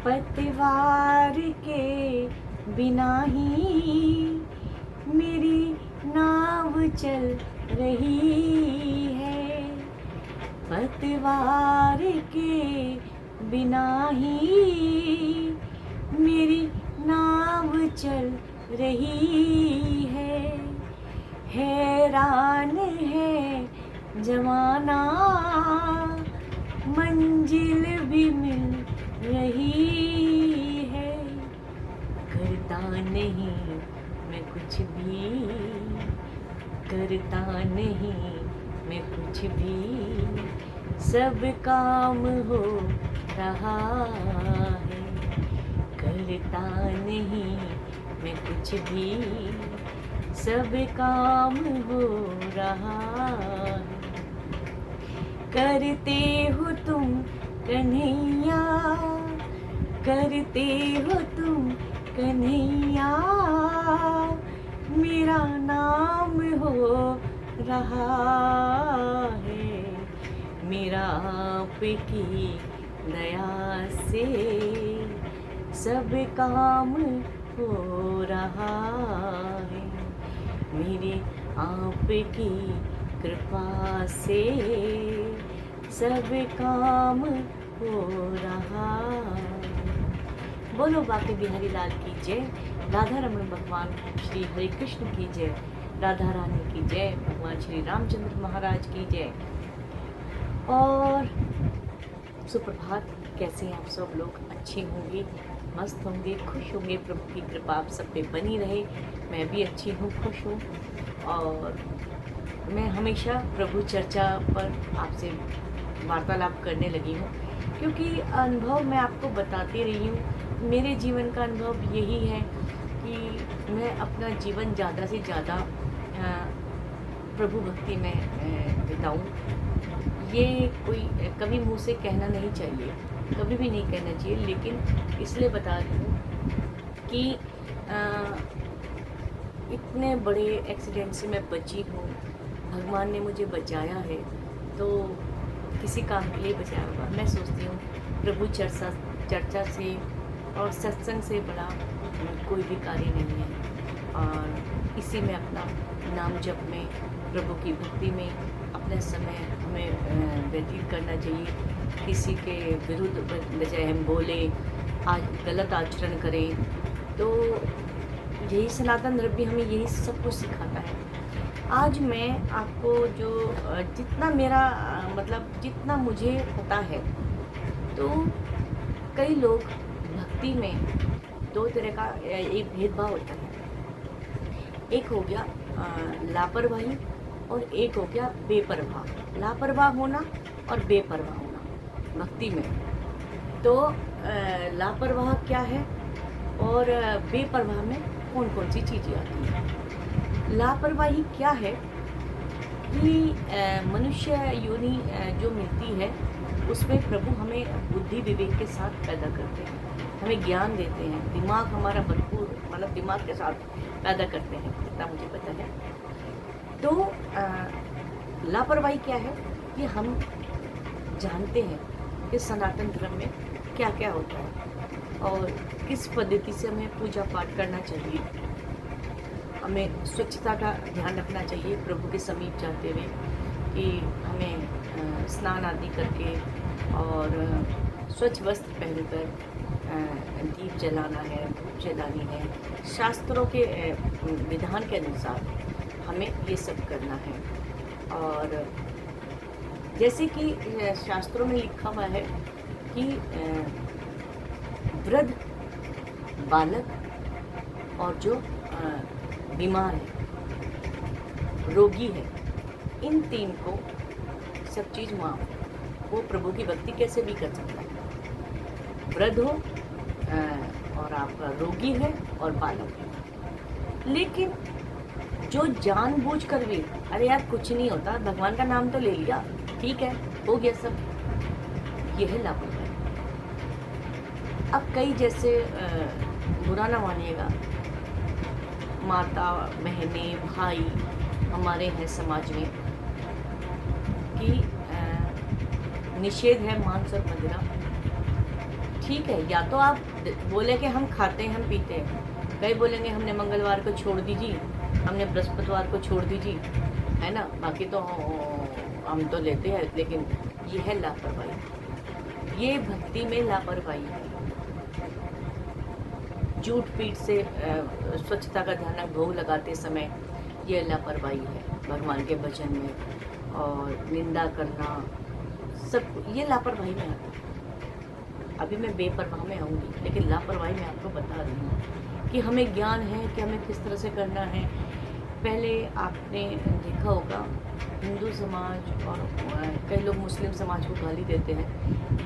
पतवार के बिना ही मेरी नाव चल रही है। पतवार के बिना ही मेरी नाव चल रही है। हैरान है जमाना, मंजिल भी मिल रही है। करता नहीं मैं कुछ भी, करता नहीं मैं कुछ भी, सब काम हो रहा है। करता नहीं मैं कुछ भी, सब काम हो रहा है। करते हो तुम कन्हैया, करते हो तुम कन्हैया, मेरा नाम हो रहा है। मेरा आपकी दया से सब काम हो रहा है। मेरी आपकी कृपा से सब काम हो रहा है। बोलो बाके बिहारी लाल की जय, राधा रमण भगवान श्री हरे कृष्ण की जय, राधा रानी की जय, भगवान श्री रामचंद्र महाराज की जय। और सुप्रभात। कैसे हैं आप सब लोग? अच्छे होंगे, मस्त होंगे, खुश होंगे। प्रभु की कृपा आप सब पे बनी रहे। मैं भी अच्छी हूँ, खुश हूँ। और मैं हमेशा प्रभु चर्चा पर आपसे वार्तालाप करने लगी हूँ, क्योंकि अनुभव मैं आपको बताती रही हूँ। मेरे जीवन का अनुभव यही है कि मैं अपना जीवन ज़्यादा से ज़्यादा प्रभु भक्ति में बिताऊँ। ये कोई कभी मुँह से कहना नहीं चाहिए, कभी भी नहीं कहना चाहिए, लेकिन इसलिए बता रही हूँ कि इतने बड़े एक्सीडेंट से मैं बची हूँ। भगवान ने मुझे बचाया है, तो किसी काम के लिए बचाया होगा। मैं सोचती हूँ प्रभु चर्चा से और सत्संग से बड़ा कोई भी कार्य नहीं है। और इसी में अपना नाम जप में, प्रभु की भक्ति में अपना समय हमें व्यतीत करना चाहिए। किसी के विरुद्ध बजाय हम बोले, आज गलत आचरण करें, तो यही सनातन धर्म भी हमें यही सब कुछ सिखाता है। आज मैं आपको जो जितना मेरा मतलब जितना मुझे पता है, तो कई लोग भक्ति में दो तरह का एक भेदभाव होता है। एक हो गया लापरवाही और एक हो गया बेपरवाह। लापरवाह होना और बेपरवाह होना भक्ति में। तो लापरवाह क्या है और बेपरवाह में कौन कौन सी चीज़ें आती हैं? लापरवाही क्या है कि मनुष्य योनि जो मिलती है, उसमें प्रभु हमें बुद्धि विवेक के साथ पैदा करते हैं, हमें ज्ञान देते हैं, दिमाग हमारा भरपूर मतलब दिमाग के साथ पैदा करते हैं, इतना मुझे पता है। तो लापरवाही क्या है कि हम जानते हैं कि सनातन धर्म में क्या क्या होता है और किस पद्धति से हमें पूजा पाठ करना चाहिए। हमें स्वच्छता का ध्यान रखना चाहिए प्रभु के समीप जाते हुए, कि हमें स्नान आदि करके और स्वच्छ वस्त्र पहनकर दीप जलाना है, धूप जलानी है। शास्त्रों के विधान के अनुसार हमें ये सब करना है। और जैसे कि शास्त्रों में लिखा हुआ है कि वृद्ध, बालक और जो बीमार है, रोगी है, इन तीन को सब चीज़ माफ़। वो प्रभु की भक्ति कैसे भी कर सकता है। वृद्ध हो और आपका रोगी है और बालक है। लेकिन जो जानबूझकर भी, अरे यार कुछ नहीं होता, भगवान का नाम तो ले लिया, ठीक है, हो गया सब, ये है लापरवाही। अब कई जैसे बुरा ना मानिएगा, माता, बहनें, भाई हमारे हैं समाज में कि निषेध है मांस और मदिरा, ठीक है, या तो आप बोले कि हम खाते हैं, हम पीते हैं, कई बोलेंगे हमने मंगलवार को छोड़ दीजिए, हमने बृहस्पतिवार को छोड़ दीजिए, है ना, बाकी तो हम तो लेते हैं, लेकिन ये है लापरवाही, ये भक्ति में लापरवाही है। झूठ पीठ से स्वच्छता का ध्यान भोग लगाते समय ये लापरवाही है भगवान के भजन में, और निंदा करना सब ये लापरवाही में आता है। अभी मैं बेपरवाह में आऊँगी, लेकिन लापरवाही में आपको बता रही हूँ कि हमें ज्ञान है कि हमें किस तरह से करना है। पहले आपने देखा होगा हिंदू समाज और कई लोग मुस्लिम समाज को गाली देते हैं,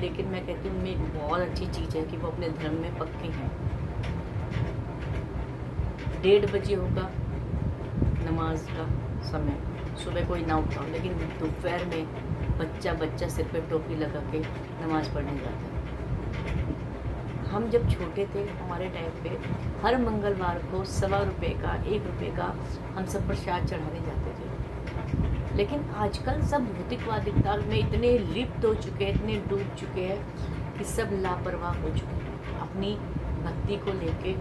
लेकिन मैं कहती हूँ एक बहुत अच्छी चीज़ है कि वो अपने धर्म में पक्के हैं। 1:30 बजे होगा नमाज का समय, सुबह कोई ना उठाओ, लेकिन दोपहर में बच्चा सिर पे टोपी लगा के नमाज पढ़ने जाता है। हम जब छोटे थे हमारे टाइम पे हर मंगलवार को ₹1.25 का 1 रुपये का हम सब प्रसाद चढ़ाने जाते थे। लेकिन आजकल सब भौतिकवादिता में इतने लिप्त हो चुके हैं, इतने डूब चुके हैं कि सब लापरवाह हो चुके हैं। अपनी भक्ति को लेके,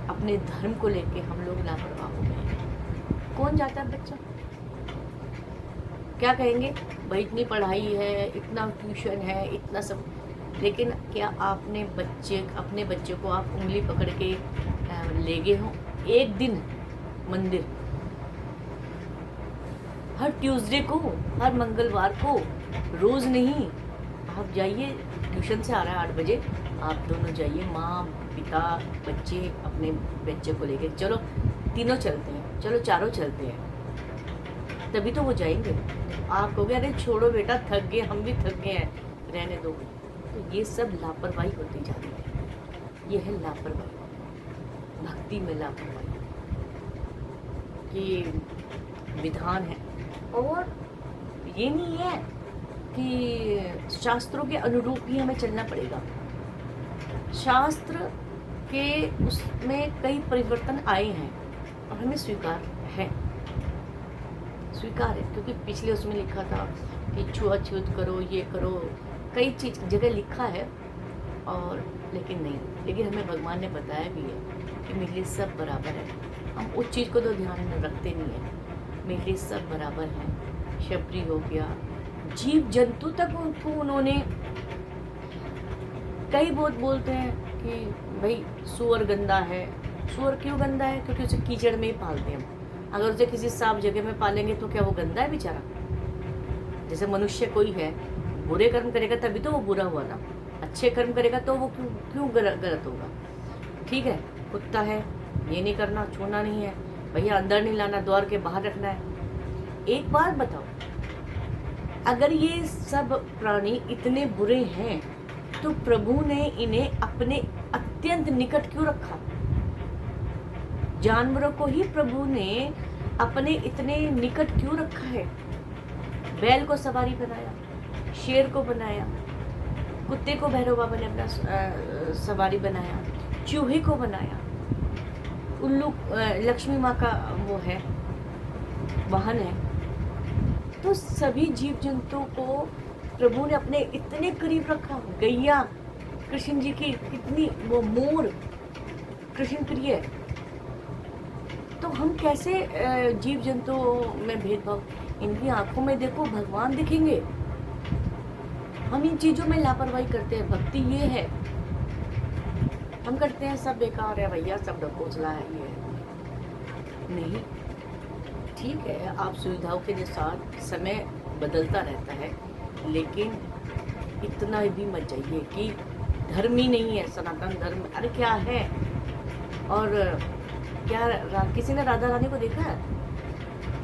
अपने धर्म को लेके हम लोग लापरवाह हो गए हैं। कौन जाता है बच्चा, क्या कहेंगे भाई इतनी पढ़ाई है, इतना ट्यूशन है, इतना सब, लेकिन क्या आपने अपने बच्चे को आप उंगली पकड़ के ले गए हो एक दिन मंदिर, हर ट्यूसडे को, हर मंगलवार को, रोज़ नहीं। आप जाइए, ट्यूशन से आ रहा है 8 बजे, आप दोनों जाइए, माँ पिता बच्चे, अपने बच्चे को लेके चलो, तीनों चलते हैं, चलो चारों चलते हैं, तभी तो वो जाएंगे। आप कहोगे अरे छोड़ो बेटा थक गए, हम भी थक गए हैं, रहने दो। तो ये सब लापरवाही होती जा रही है। ये है लापरवाही, भक्ति में लापरवाही की विधान है। और ये नहीं है कि शास्त्रों के अनुरूप ही हमें चलना पड़ेगा। शास्त्र के उसमें कई परिवर्तन आए हैं और हमें स्वीकार है, क्योंकि पिछले उसमें लिखा था कि छुआछूत करो, ये करो, कई चीज़ जगह लिखा है, और लेकिन हमें भगवान ने बताया भी है कि मेरे लिए सब बराबर है। हम उस चीज़ को तो ध्यान में रखते नहीं हैं, मेरे लिए सब बराबर हैं। शबरी हो गया, जीव जंतु तक उन्होंने, कई बहुत बोलते हैं कि भाई सूअर गंदा है। सूअर क्यों गंदा है? क्योंकि उसे कीचड़ में ही पालते हैं। अगर उसे किसी साफ जगह में पालेंगे तो क्या वो गंदा है बेचारा? जैसे मनुष्य कोई है, बुरे कर्म करेगा तभी तो वो बुरा हुआ ना, अच्छे कर्म करेगा तो वो क्यों गलत होगा? ठीक है, कुत्ता है, ये नहीं करना, छूना नहीं है, भैया अंदर नहीं लाना, द्वार के बाहर रखना है। एक बात बताओ, अगर ये सब प्राणी इतने बुरे हैं तो प्रभु ने इन्हें अपने अत्यंत निकट क्यों रखा? जानवरों को ही प्रभु ने अपने इतने निकट क्यों रखा है? बैल को सवारी बनाया, शेर को बनाया, कुत्ते को भैरव बाबा ने अपना सवारी बनाया, चूहे को बनाया, उल्लू लक्ष्मी माँ का वो है, वाहन है। तो सभी जीव जंतुओं को प्रभु ने अपने इतने करीब रखा। गैया कृष्ण जी की कितनी, वो मोर कृष्ण प्रिय। तो हम कैसे जीव जंतुओं में भेदभाव? इनकी आंखों में देखो भगवान दिखेंगे। हम इन चीज़ों में लापरवाही करते हैं। भक्ति ये है, हम करते हैं सब बेकार है भैया, सब ढकोसला है, ये नहीं। ठीक है, आप सुविधाओं के साथ समय बदलता रहता है, लेकिन इतना भी मत चाहिए कि धर्म ही नहीं है, सनातन धर्म। अरे क्या है? और क्या किसी ने राधा रानी को देखा है?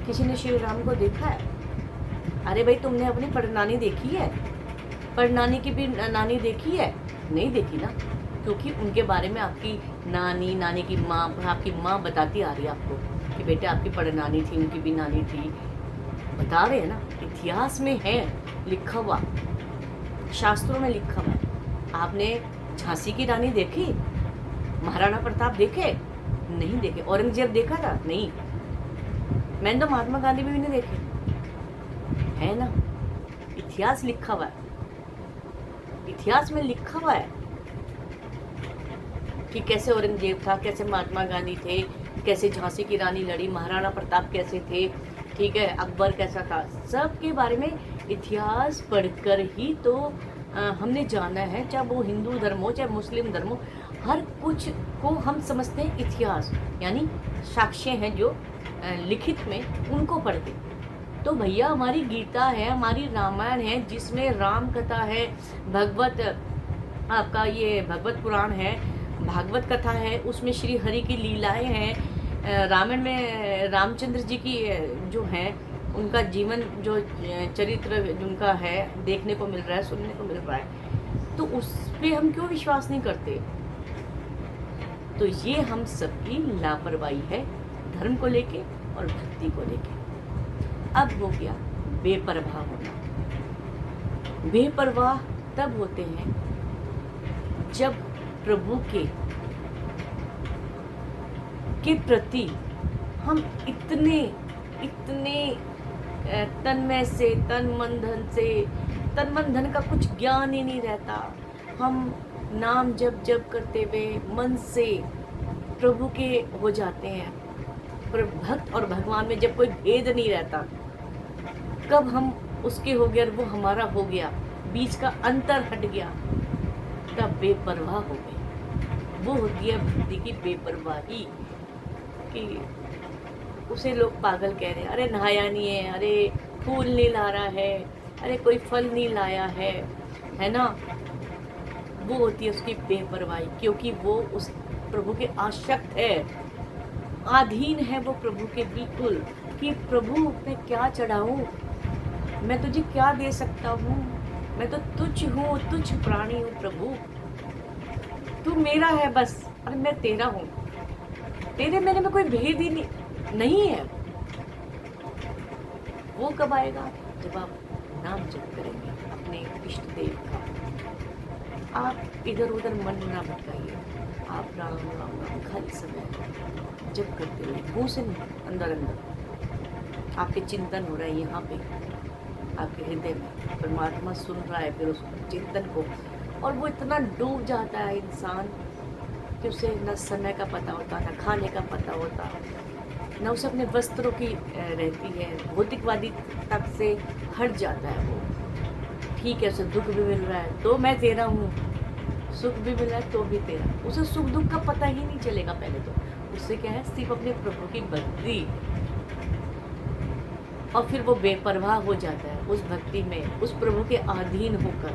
किसी ने श्री राम को देखा है? अरे भाई, तुमने अपनी परनानी देखी है? परनानी की भी नानी देखी है? नहीं देखी ना, क्योंकि उनके बारे में आपकी नानी की माँ, आपकी माँ बताती आ रही है आपको कि बेटे आपकी परनानी थी, उनकी भी नानी थी। बता रहे हैं ना, इतिहास में है लिखा हुआ, शास्त्रों में लिखा हुआ है। आपने झांसी की रानी देखी? महाराणा प्रताप देखे? नहीं देखे। औरंगजेब देखा था? नहीं। मैंने तो महात्मा गांधी भी नहीं देखे, है ना। इतिहास लिखा हुआ है, इतिहास में लिखा हुआ है कि कैसे औरंगजेब था, कैसे महात्मा गांधी थे, कैसे झांसी की रानी लड़ी, महाराणा प्रताप कैसे थे, ठीक है, अकबर कैसा था, सब के बारे में इतिहास पढ़कर ही तो हमने जाना है। चाहे वो हिंदू धर्म हो चाहे मुस्लिम धर्म हो, हर कुछ को हम समझते हैं इतिहास, यानी साक्ष्य हैं जो लिखित में, उनको पढ़ के। तो भैया हमारी गीता है, हमारी रामायण है, जिसमें राम कथा है, भगवत आपका ये भगवत पुराण है, भागवत कथा है, उसमें श्री हरि की लीलाएं हैं, रामायण में रामचंद्र जी की जो हैं उनका जीवन जो चरित्र उनका है देखने को मिल रहा है, सुनने को मिल रहा है, तो उस पर हम क्यों विश्वास नहीं करते? तो ये हम सबकी लापरवाही है धर्म को लेके और भक्ति को लेके। अब हो गया बेपरवाह होना। बेपरवाह तब होते हैं जब प्रभु के प्रति हम इतने तन्मय से, तन मन धन का कुछ ज्ञान ही नहीं रहता। हम नाम जप करते हुए मन से प्रभु के हो जाते हैं, पर भक्त और भगवान में जब कोई भेद नहीं रहता, कब हम उसके हो गया और वो हमारा हो गया, बीच का अंतर हट गया, तब बेपरवाह हो गए। वो होती है भक्ति की बेपरवाही, कि उसे लोग पागल कह रहे हैं, अरे नहाया नहीं है, अरे फूल नहीं ला रहा है, अरे कोई फल नहीं लाया है ना। वो होती है उसकी बेपरवाही, क्योंकि वो उस प्रभु के आसक्त है, अधीन है वो प्रभु के बिल्कुल, कि प्रभु मैं क्या चढ़ाऊं, मैं तुझे क्या दे सकता हूँ, मैं तो तुझ हूँ, तुझ प्राणी हूँ प्रभु, तू मेरा है बस, और मैं तेरा हूँ, तेरे मेरे में कोई भेद ही नहीं है। वो कब आएगा? जब आप नाम जप करेंगे अपने इष्ट देव का। आप इधर उधर मन ना भटकाइए, आप राम राम राम खाली समय जप करते रहिए, मुँह से अंदर आपके चिंतन हो रहा है यहाँ पे, आपके हृदय में परमात्मा सुन रहा है फिर उस चिंतन को, और वो इतना डूब जाता है इंसान कि उसे न समय का पता होता, न खाने का पता होता, न उसे अपने वस्त्रों की रहती है, भौतिकवादी तक से हट जाता है वो। ठीक है, उसे दुख भी मिल रहा है तो मैं तेरा हूँ, सुख भी मिल रहा है तो भी तेरा, उसे सुख दुख का पता ही नहीं चलेगा। पहले तो उससे क्या है, सिर्फ अपने प्रभु की भक्ति, और फिर वो बेपरवाह हो जाता है उस भक्ति में, उस प्रभु के अधीन होकर।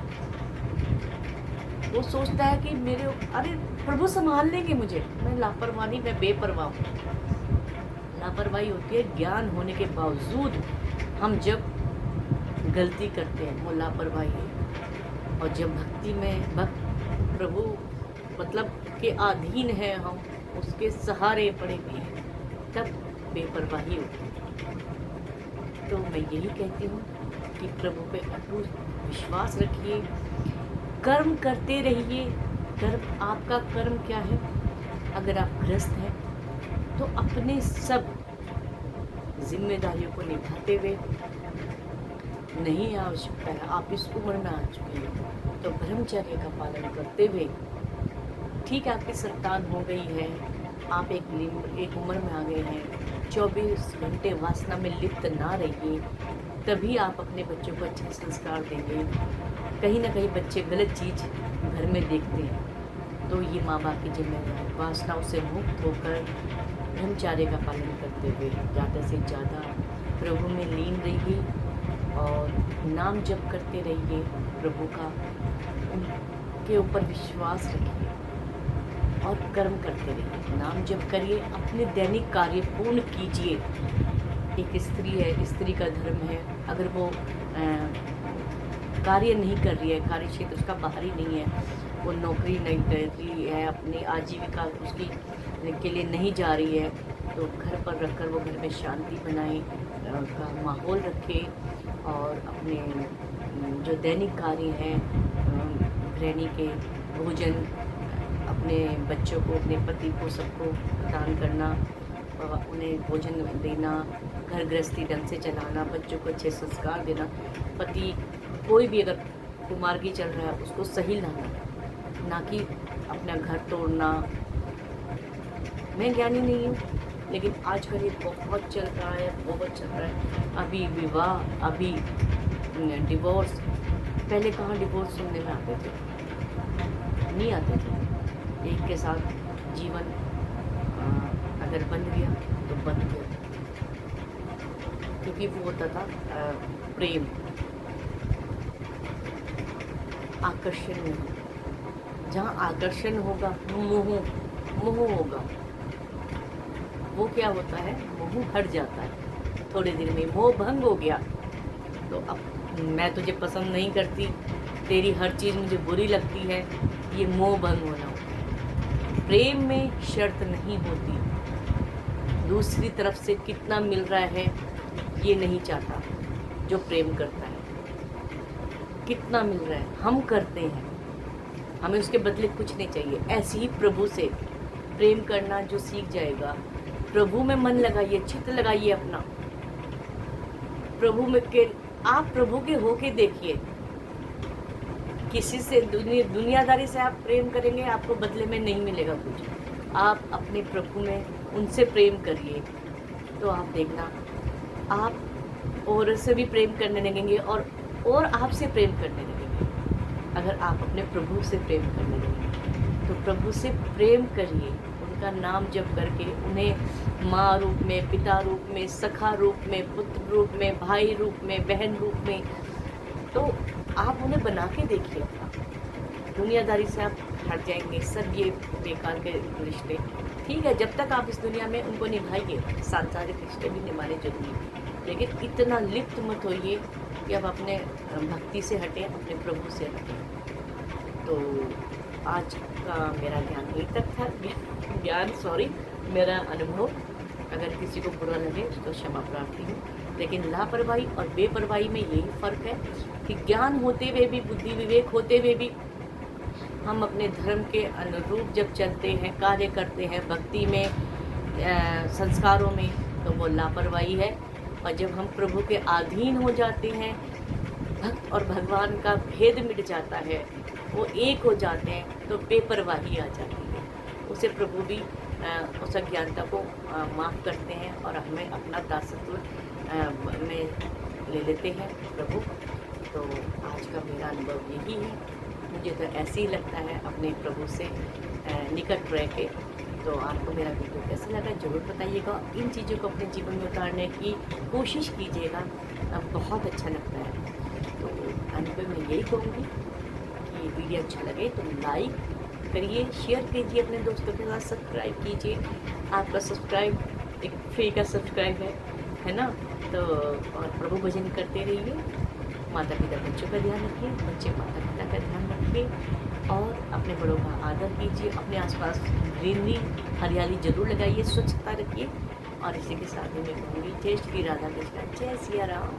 वो सोचता है कि मेरे, अरे प्रभु संभाल लेंगे मुझे, मैं लापरवाही, मैं बेपरवाह हूँ। लापरवाही होती है ज्ञान होने के बावजूद हम जब गलती करते हैं, वो लापरवाही है। और जब भक्ति में भक्त प्रभु मतलब के अधीन है, हम उसके सहारे पड़े हुए हैं, तब बेपरवाही होती है। तो मैं यही कहती हूँ कि प्रभु पे अटूट विश्वास रखिए, कर्म करते रहिए। कर्म, आपका कर्म क्या है? अगर आप गृहस्थ हैं तो अपने सब जिम्मेदारियों को निभाते हुए, नहीं आवश्यकता है, आप इस उम्र में आ चुके हैं तो ब्रह्मचर्य का पालन करते हुए, ठीक है आपकी संतान हो गई है, आप एक उम्र में आ गए हैं, 24 घंटे वासना में लिप्त ना रहिए, तभी आप अपने बच्चों को अच्छे संस्कार देंगे। कहीं ना कहीं बच्चे गलत चीज़ घर में देखते हैं, तो ये माँ बाप की जिम्मेदारी, वासनाओं से मुक्त होकर ब्रह्मचर्य का पालन करते हुए ज़्यादा से ज़्यादा प्रभु में लीन रहिए और नाम जप करते रहिए प्रभु का, उनके ऊपर विश्वास रखिए और कर्म करते रहिए। नाम जप करिए, अपने दैनिक कार्य पूर्ण कीजिए। एक स्त्री है, स्त्री का धर्म है, अगर वो कार्य नहीं कर रही है, कार्य क्षेत्र उसका बाहर ही नहीं है, वो नौकरी नहीं कर रही है, अपनी आजीविका उसकी के लिए नहीं जा रही है, तो घर पर रखकर वो घर में शांति बनाए का माहौल रखे, और अपने जो दैनिक कार्य हैं, गृहिणी के भोजन, अपने बच्चों को, अपने पति को, सबको दान करना, उन्हें भोजन देना, घर गृहस्थी ढंग से चलाना, बच्चों को अच्छे संस्कार देना, पति कोई भी अगर कुमार्गी चल रहा है उसको सही लाना, ना कि अपना घर तोड़ना, मैं ज्ञानी नहीं हूँ, लेकिन आजकल ये बहुत चल रहा है, बहुत चल रहा है। अभी विवाह, अभी डिवोर्स। पहले कहाँ डिवोर्स सुनने में आते थे, नहीं आते थे। एक के साथ जीवन अगर बंध गया तो बंध गया, क्योंकि वो होता था प्रेम, आकर्षण नहीं। जहाँ आकर्षण होगा मोह, मोह होगा। वो क्या होता है, मोह हट जाता है थोड़े दिन में, मोह भंग हो गया। तो अब मैं तुझे पसंद नहीं करती, तेरी हर चीज़ मुझे बुरी लगती है, ये मोह भंग होना होता है। प्रेम में शर्त नहीं होती, दूसरी तरफ से कितना मिल रहा है ये नहीं चाहता जो प्रेम करता है। कितना मिल रहा है हम करते हैं, हमें उसके बदले कुछ नहीं चाहिए। ऐसे ही प्रभु से प्रेम करना जो सीख जाएगा, प्रभु में मन लगाइए, चित्त लगाइए अपना, प्रभु में के आप प्रभु के होके देखिए। किसी से दुनियादारी से आप प्रेम करेंगे, आपको बदले में नहीं मिलेगा कुछ। आप अपने प्रभु में उनसे प्रेम करिए, तो आप देखना आप और से भी प्रेम करने लगेंगे और आपसे प्रेम करने लगेंगे। अगर आप अपने प्रभु से प्रेम करने लगेंगे तो प्रभु से प्रेम करिए, उनका नाम जप करके, उन्हें माँ रूप में, पिता रूप में, सखा रूप में, पुत्र रूप में, भाई रूप में, बहन रूप में। तो आप उन्हें बना के देखिए अपना। दुनियादारी से आप हट जाएंगे, सब ये बेकार के रिश्ते। ठीक है, जब तक आप इस दुनिया में उनको निभाइए, सांसारिक रिश्ते भी निभाने जरूरी है, लेकिन इतना लिप्त मत होइए कि आप अपने भक्ति से हटें, अपने प्रभु से हटें। तो आज का मेरा ज्ञान यही तक था, मेरा अनुभव। अगर किसी को बुरा लगे तो क्षमा प्रार्थी हूँ, लेकिन लापरवाही और बेपरवाही में यही फ़र्क है कि ज्ञान होते हुए भी, बुद्धि विवेक होते हुए भी हम अपने धर्म के अनुरूप जब चलते हैं, कार्य करते हैं भक्ति में, संस्कारों में, तो वो लापरवाही है। और जब हम प्रभु के अधीन हो जाते हैं, भक्त और भगवान का भेद मिट जाता है, वो एक हो जाते हैं, तो बेपरवाही आ जाती है। उसे प्रभु भी उस अज्ञानता को माफ़ करते हैं और हमें अपना दासत्व में ले लेते हैं प्रभु। तो आज का मेरा अनुभव यही है, मुझे तो ऐसे ही लगता है अपने प्रभु से निकट रह के। तो आपको मेरा वीडियो कैसा लगा ज़रूर बताइएगा। इन चीज़ों को अपने जीवन में उतारने की कोशिश कीजिएगा, बहुत अच्छा लगता है। तो अंत में मैं यही कहूँगी कि वीडियो अच्छा लगे तो लाइक करिए, शेयर कीजिए अपने दोस्तों के साथ, सब्सक्राइब कीजिए। आपका सब्सक्राइब एक फ्री का सब्सक्राइब है ना। तो और प्रभु भजन करते रहिए। माता पिता बच्चों का ध्यान रखिए, बच्चे माता पिता का ध्यान रखिए, और अपने बड़ों का आदर कीजिए। अपने आसपास ग्रीनरी, हरियाली जरूर लगाइए, स्वच्छता रखिए। और इसी के साथ ही मैं कहूँगी जय श्री राधा कृष्ण, जय सिया राम।